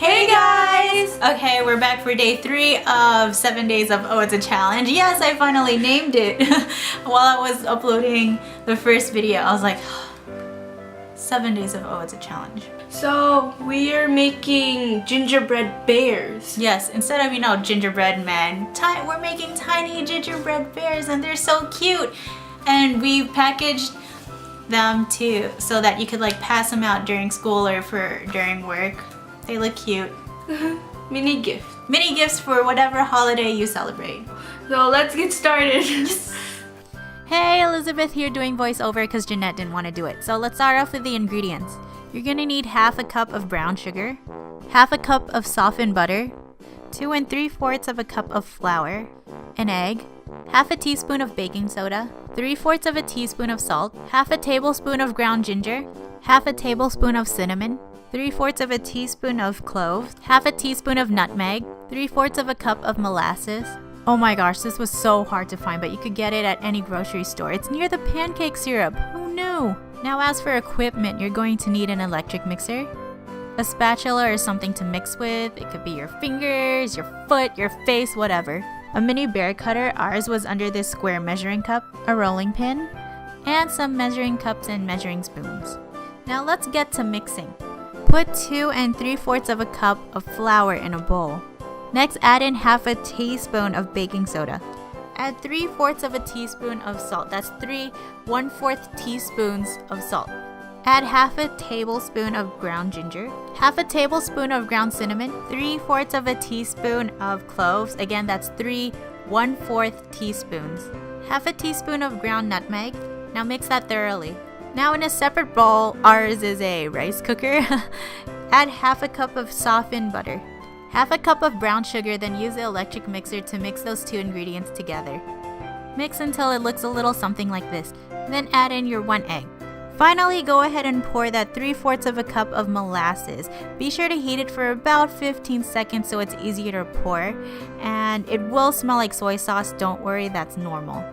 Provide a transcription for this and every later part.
Hey guys! Okay, we're back for day 3 of 7 days of OhitsaChallenge. Yes, I finally named it. While I was uploading the first video, I was like, 7 days of OhitsaChallenge. So we are making gingerbread bears. Yes, instead of, gingerbread men, we're making tiny gingerbread bears and they're so cute. And we packaged them too so that you could pass them out during school or during work. They look cute. Mini gift. Mini gifts for whatever holiday you celebrate. So let's get started. Hey, Elizabeth here doing voiceover because Jeanette didn't want to do it. So let's start off with the ingredients. You're gonna need half a cup of brown sugar, half a cup of softened butter, 2 3/4 of a cup of flour, an egg, half a teaspoon of baking soda, 3/4 of a teaspoon of salt, half a tablespoon of ground ginger, half a tablespoon of cinnamon, 3/4 of a teaspoon of cloves, half a teaspoon of nutmeg, 3/4 of a cup of molasses. Oh my gosh, this was so hard to find, but you could get it at any grocery store. It's near the pancake syrup. Who knew? Now as for equipment, you're going to need an electric mixer, a spatula or something to mix with. It could be your fingers, your foot, your face, whatever. A mini bear cutter. Ours was under this square measuring cup, a rolling pin, and some measuring cups and measuring spoons. Now let's get to mixing. Put 2 3/4 of a cup of flour in a bowl. Next, add in half a teaspoon of baking soda. Add 3/4 of a teaspoon of salt. That's 3 1/4 teaspoons of salt. Add half a tablespoon of ground ginger, half a tablespoon of ground cinnamon, 3/4 of a teaspoon of cloves. Again, that's 3 1/4 teaspoons. Half a teaspoon of ground nutmeg. Now mix that thoroughly. Now in a separate bowl, ours is a rice cooker, add half a cup of softened butter, half a cup of brown sugar, then use the electric mixer to mix those two ingredients together. Mix until it looks a little something like this, then add in your 1 egg. Finally, go ahead and pour that 3/4 of a cup of molasses. Be sure to heat it for about 15 seconds so it's easier to pour, and it will smell like soy sauce. Don't worry, that's normal.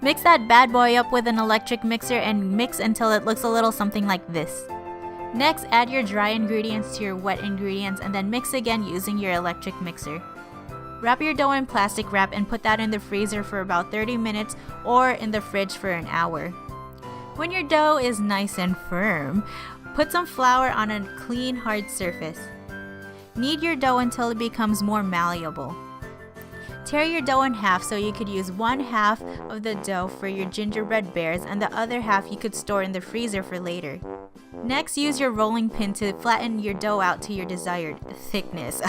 Mix that bad boy up with an electric mixer and mix until it looks a little something like this. Next, add your dry ingredients to your wet ingredients and then mix again using your electric mixer. Wrap your dough in plastic wrap and put that in the freezer for about 30 minutes or in the fridge for an hour. When your dough is nice and firm, put some flour on a clean, hard surface. Knead your dough until it becomes more malleable. Tear your dough in half so you could use 1/2 of the dough for your gingerbread bears and the other half you could store in the freezer for later. Next, use your rolling pin to flatten your dough out to your desired thickness.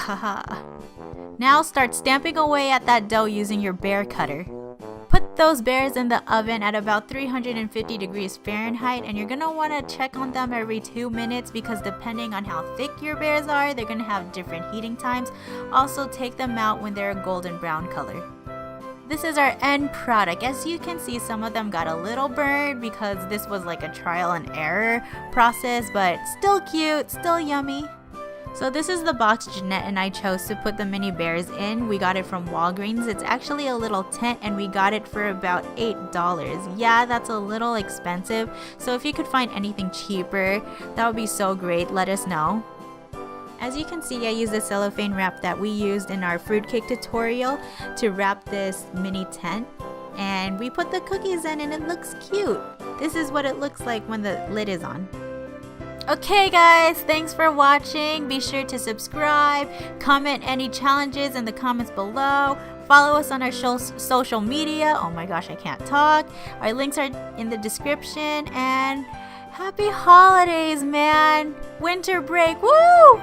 Now start stamping away at that dough using your bear cutter. Put those bears in the oven at about 350 degrees Fahrenheit, and you're going to want to check on them every 2 minutes because depending on how thick your bears are, they're going to have different heating times. Also, take them out when they're a golden brown color. This is our end product. As you can see, some of them got a little burned because this was like a trial and error process, but still cute, still yummy. So this is the box Jeanette and I chose to put the mini bears in. We got it from Walgreens. It's actually a little tent and we got it for about $8. Yeah, that's a little expensive. So if you could find anything cheaper, that would be so great. Let us know. As you can see, I used the cellophane wrap that we used in our fruitcake tutorial to wrap this mini tent. And we put the cookies in and it looks cute. This is what it looks like when the lid is on. Okay guys, thanks for watching. Be sure to subscribe, comment any challenges in the comments below. Follow us on our social media. Oh my gosh, I can't talk. Our links are in the description. And happy holidays, man. Winter break. Woo!